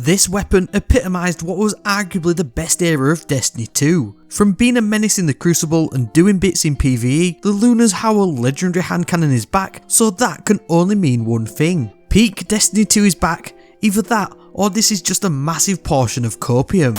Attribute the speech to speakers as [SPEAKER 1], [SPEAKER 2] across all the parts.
[SPEAKER 1] This weapon epitomised what was arguably the best era of Destiny 2. From being a menace in the Crucible and doing bits in PvE, the Luna's Howl legendary hand cannon is back, so that can only mean one thing. Peak Destiny 2 is back, either that or this is just a massive portion of copium.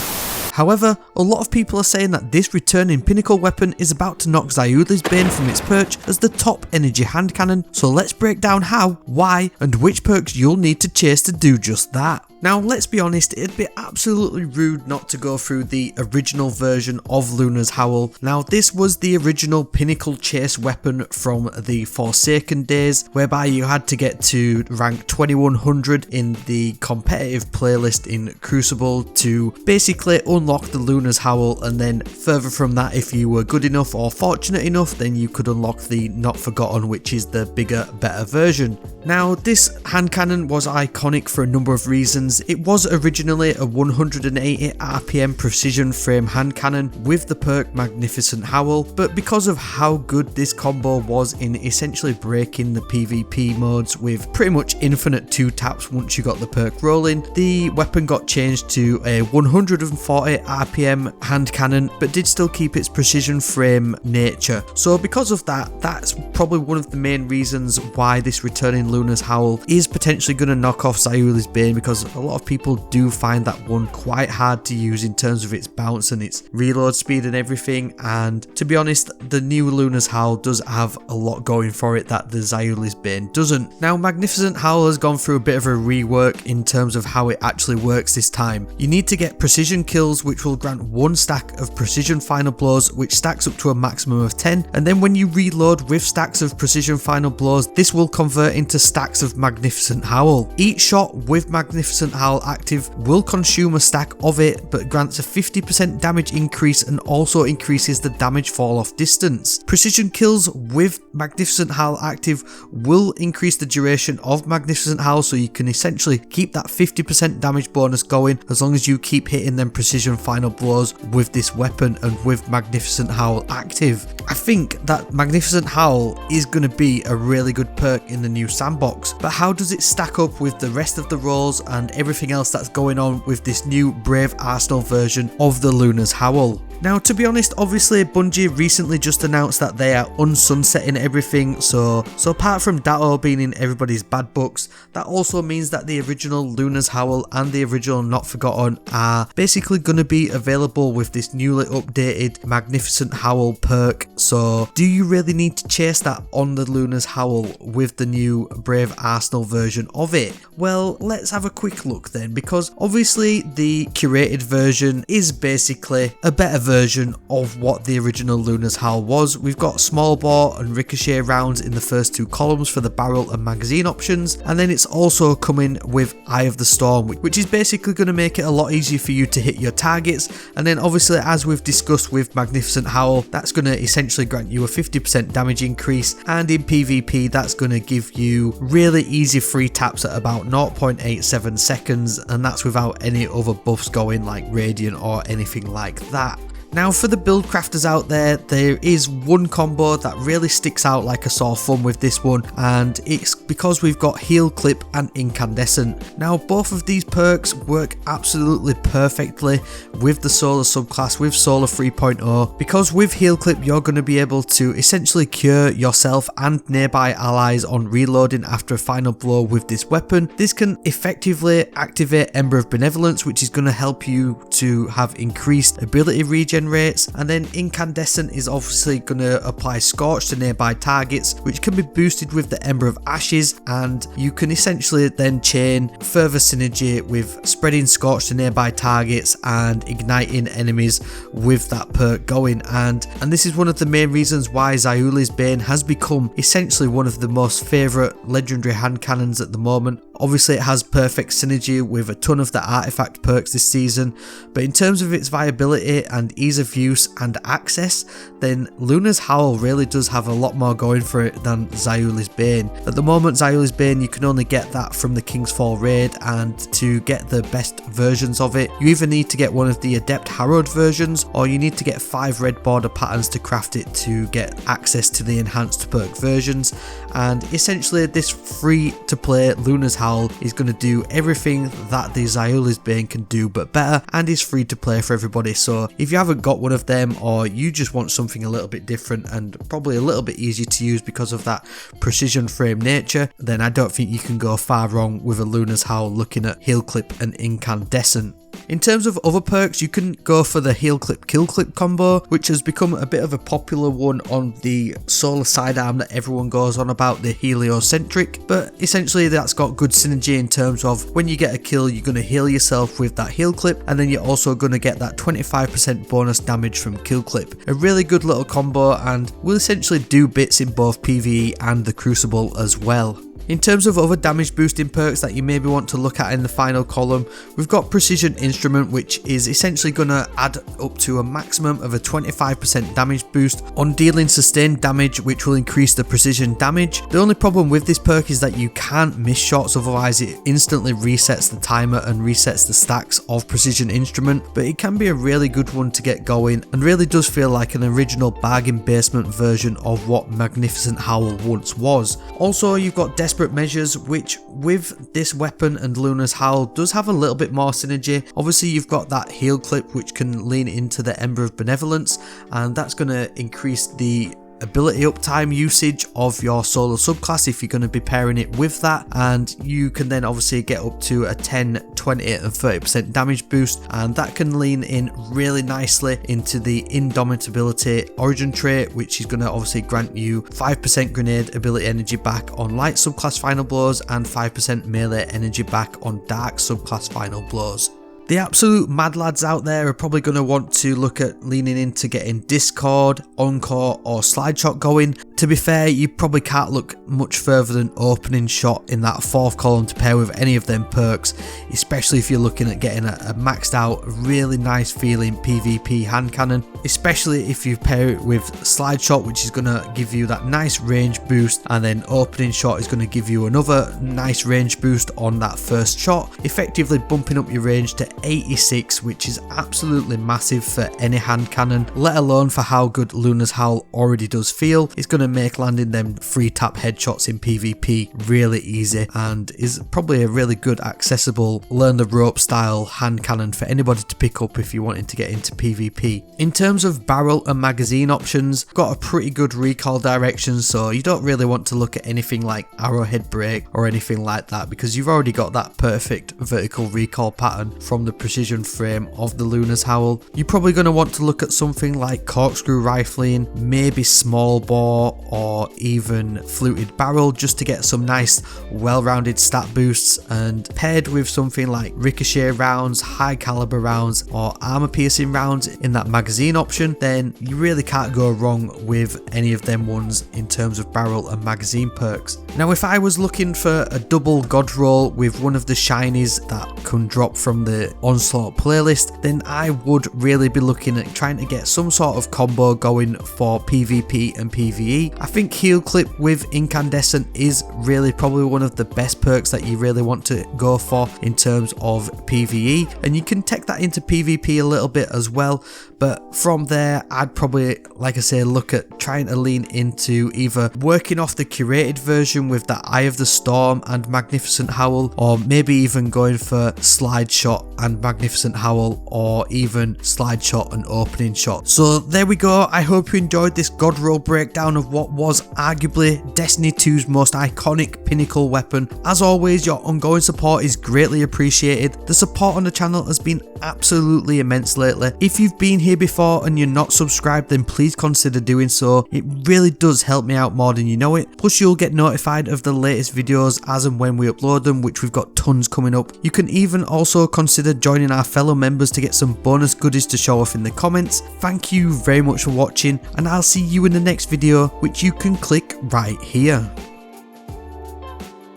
[SPEAKER 1] However, a lot of people are saying that this returning pinnacle weapon is about to knock Zyuli's Bane from its perch as the top energy hand cannon, so let's break down how, why, and which perks you'll need to chase to do just that. Now let's be honest, it'd be absolutely rude not to go through the original version of Luna's Howl. Now this was the original pinnacle chase weapon from the Forsaken days, whereby you had to get to rank 2100 in the competitive playlist in Crucible to basically unlock the Luna's Howl, and then further from that, if you were good enough or fortunate enough, then you could unlock the Not Forgotten, which is the bigger, better version. Now this hand cannon was iconic for a number of reasons. It was originally a 180 RPM precision frame hand cannon with the perk Magnificent Howl, but because of how good this combo was in essentially breaking the PvP modes with pretty much infinite 2 taps once you got the perk rolling, the weapon got changed to a 140 RPM hand cannon, but did still keep its precision frame nature. So because of that, that's probably one of the main reasons why this returning Luna's Howl is potentially going to knock off Zyuli's Bane, because a lot of people do find that one quite hard to use in terms of its bounce and its reload speed and everything, and to be honest, the new Luna's Howl does have a lot going for it that the Zyuli's Bane doesn't. Now Magnificent Howl has gone through a bit of a rework in terms of how it actually works this time. You need to get precision kills, which will grant 1 stack of precision final blows, which stacks up to a maximum of 10, and then when you reload with stacks of precision final blows, this will convert into stacks of Magnificent Howl. Each shot with Magnificent Howl active will consume a stack of it, but grants a 50% damage increase and also increases the damage fall off distance. Precision kills with Magnificent Howl active will increase the duration of Magnificent Howl, so you can essentially keep that 50% damage bonus going as long as you keep hitting them precision final blows with this weapon and with Magnificent Howl active. I think that Magnificent Howl is going to be a really good perk in the new sandbox, but how does it stack up with the rest of the roles and everything else that's going on with this new Brave Arsenal version of the Luna's Howl? Now to be honest, obviously Bungie recently just announced that they are unsunsetting everything, so apart from Datto being in everybody's bad books, that also means that the original Luna's Howl and the original Not Forgotten are basically going to be available with this newly updated Magnificent Howl perk. So do you really need to chase that on the Luna's Howl with the new Brave Arsenal version of it? Well, let's have a quick look then, because obviously the curated version is basically a better version of what the original Luna's Howl was. We've got small bore and ricochet rounds in the first 2 columns for the barrel and magazine options, and then it's also coming with Eye of the Storm, which is basically going to make it a lot easier for you to hit your targets. And then obviously, as we've discussed with Magnificent Howl, that's going to essentially grant you a 50% damage increase, and in PvP that's going to give you really easy free taps at about 0.87 seconds, and that's without any other buffs going like Radiant or anything like that. Now for the build crafters out there, there is one combo that really sticks out like a sore thumb with this one, and it's because we've got Heal Clip and Incandescent. Now both of these perks work absolutely perfectly with the Solar subclass, with Solar 3.0, because with Heal Clip you're going to be able to essentially cure yourself and nearby allies on reloading after a final blow with this weapon. This can effectively activate Ember of Benevolence, which is going to help you to have increased ability regen rates, and then Incandescent is obviously going to apply Scorch to nearby targets, which can be boosted with the Ember of Ashes, and you can essentially then chain further synergy with spreading Scorch to nearby targets and igniting enemies with that perk going, and this is one of the main reasons why Zyuli's Bane has become essentially one of the most favourite legendary hand cannons at the moment. Obviously it has perfect synergy with a ton of the artifact perks this season, but in terms of its viability and ease of use and access, then Luna's Howl really does have a lot more going for it than Zyuli's Bane. At the moment Zyuli's Bane, you can only get that from the King's Fall raid, and to get the best versions of it you either need to get one of the Adept Harrowed versions, or you need to get 5 red border patterns to craft it to get access to the enhanced perk versions. And essentially this free to play Luna's Howl Howl is going to do everything that the Xyuli's Bane can do but better, and is free to play for everybody. So if you haven't got one of them, or you just want something a little bit different and probably a little bit easier to use because of that precision frame nature, then I don't think you can go far wrong with a Luna's Howl looking at Heal Clip and Incandescent. In terms of other perks, you can go for the Heal Clip Kill Clip combo, which has become a bit of a popular one on the solar sidearm that everyone goes on about, the heliocentric, but essentially that's got good synergy in terms of when you get a kill, you're going to heal yourself with that Heal Clip, and then you're also going to get that 25% bonus damage from Kill Clip. A really good little combo, and will essentially do bits in both PvE and the Crucible as well. In terms of other damage boosting perks that you maybe want to look at in the final column, we've got Precision Instrument, which is essentially going to add up to a maximum of a 25% damage boost on dealing sustained damage, which will increase the precision damage. The only problem with this perk is that you can't miss shots, otherwise it instantly resets the timer and resets the stacks of Precision Instrument, but it can be a really good one to get going and really does feel like an original bargain basement version of what Magnificent Howl once was. Also, you've got Desperate Measures, which with this weapon and Luna's Howl does have a little bit more synergy. Obviously you've got that Heal Clip, which can lean into the Ember of Benevolence, and that's going to increase the ability uptime usage of your solo subclass if you're going to be pairing it with that, and you can then obviously get up to a 10, 20 and 30% damage boost, and that can lean in really nicely into the Indomitability origin trait, which is going to obviously grant you 5% grenade ability energy back on light subclass final blows and 5% melee energy back on dark subclass final blows. The absolute mad lads out there are probably going to want to look at leaning into getting Discord, Encore or Slide Shot going. To be fair, you probably can't look much further than Opening Shot in that fourth column to pair with any of them perks, especially if you're looking at getting a maxed out, really nice feeling PvP hand cannon, especially if you pair it with Slide Shot, which is going to give you that nice range boost, and then Opening Shot is going to give you another nice range boost on that first shot, effectively bumping up your range to 86, which is absolutely massive for any hand cannon, let alone for how good Luna's Howl already does feel. It's going to make landing them free tap headshots in PvP really easy, and is probably a really good accessible learn the rope style hand cannon for anybody to pick up if you're wanting to get into PvP. In terms of barrel and magazine options, got a pretty good recoil direction, so you don't really want to look at anything like arrowhead break or anything like that, because you've already got that perfect vertical recoil pattern from the precision frame of the Luna's Howl. You're probably going to want to look at something like corkscrew rifling, maybe small bore or even fluted barrel, just to get some nice well-rounded stat boosts, and paired with something like ricochet rounds, high caliber rounds or armor piercing rounds in that magazine option, then you really can't go wrong with any of them ones in terms of barrel and magazine perks. Now if I was looking for a double god roll with one of the shinies that can drop from the Onslaught playlist, then I would really be looking at trying to get some sort of combo going for PvP and PvE. I think Heal Clip with Incandescent is really probably one of the best perks that you really want to go for in terms of PvE, and you can take that into PvP a little bit as well, but from there I'd probably, like I say, look at trying to lean into either working off the curated version with that Eye of the Storm and Magnificent Howl, or maybe even going for Slide Shot and Magnificent Howl, or even Slide Shot and Opening Shot. So there we go. I hope you enjoyed this god roll breakdown of what was arguably Destiny 2's most iconic pinnacle weapon. As always, your ongoing support is greatly appreciated. The support on the channel has been absolutely immense lately. If you've been here before and you're not subscribed, then please consider doing so. It really does help me out more than you know it. Plus you'll get notified of the latest videos as and when we upload them, which we've got tons coming up. You can even also consider joining our fellow members to get some bonus goodies to show off in the comments. Thank you very much for watching, and I'll see you in the next video, which you can click right here.